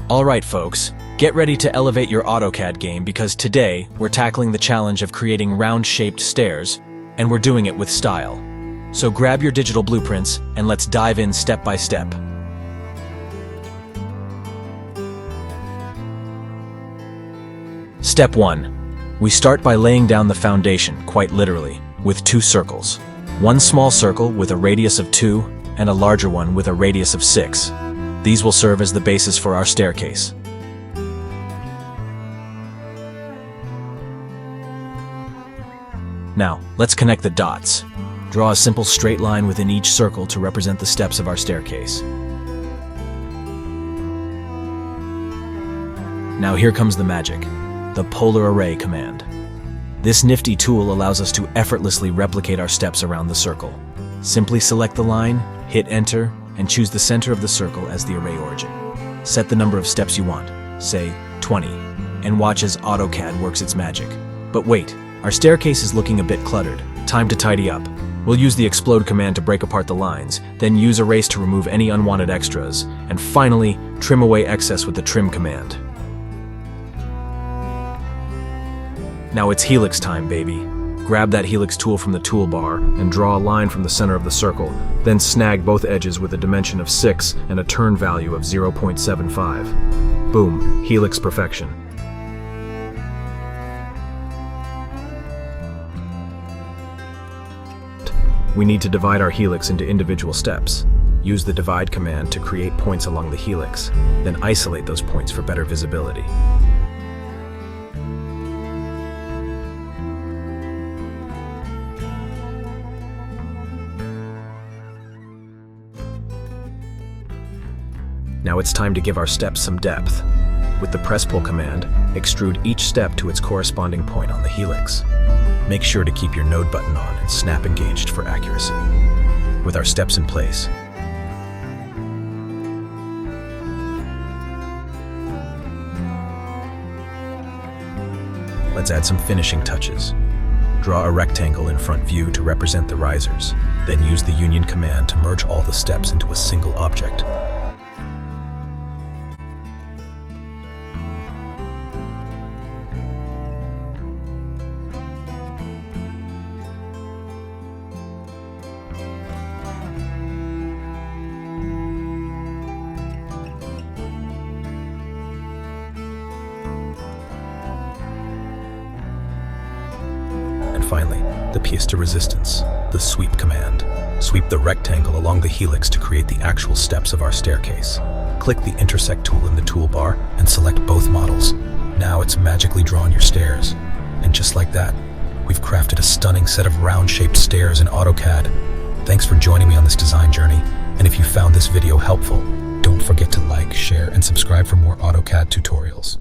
Alright folks, get ready to elevate your AutoCAD game because today we're tackling the challenge of creating round-shaped stairs, and we're doing it with style. So grab your digital blueprints and let's dive in step by step. Step 1. We start by laying down the foundation, quite literally, with two circles. One small circle with a radius of 2 and a larger one with a radius of 6. These will serve as the basis for our staircase. Now, let's connect the dots. Draw a simple straight line within each circle to represent the steps of our staircase. Now here comes the magic, the polar array command. This nifty tool allows us to effortlessly replicate our steps around the circle. Simply select the line, hit enter, and choose the center of the circle as the array origin. Set the number of steps you want, say 20, and watch as AutoCAD works its magic. But wait, our staircase is looking a bit cluttered. Time to tidy up. We'll use the explode command to break apart the lines, then use erase to remove any unwanted extras, and finally, trim away excess with the trim command. Now it's helix time, baby. Grab that helix tool from the toolbar and draw a line from the center of the circle, then snag both edges with a dimension of 6 and a turn value of 0.75. Boom, helix perfection. We need to divide our helix into individual steps. Use the divide command to create points along the helix, then isolate those points for better visibility. Now it's time to give our steps some depth. With the press-pull command, extrude each step to its corresponding point on the helix. Make sure to keep your node button on and snap engaged for accuracy. With our steps in place, let's add some finishing touches. Draw a rectangle in front view to represent the risers, then use the union command to merge all the steps into a single object. Finally, the pièce de resistance, the sweep command. Sweep the rectangle along the helix to create the actual steps of our staircase. Click the intersect tool in the toolbar and select both models. Now it's magically drawn your stairs. And just like that, we've crafted a stunning set of round-shaped stairs in AutoCAD. Thanks for joining me on this design journey. And if you found this video helpful, don't forget to like, share, and subscribe for more AutoCAD tutorials.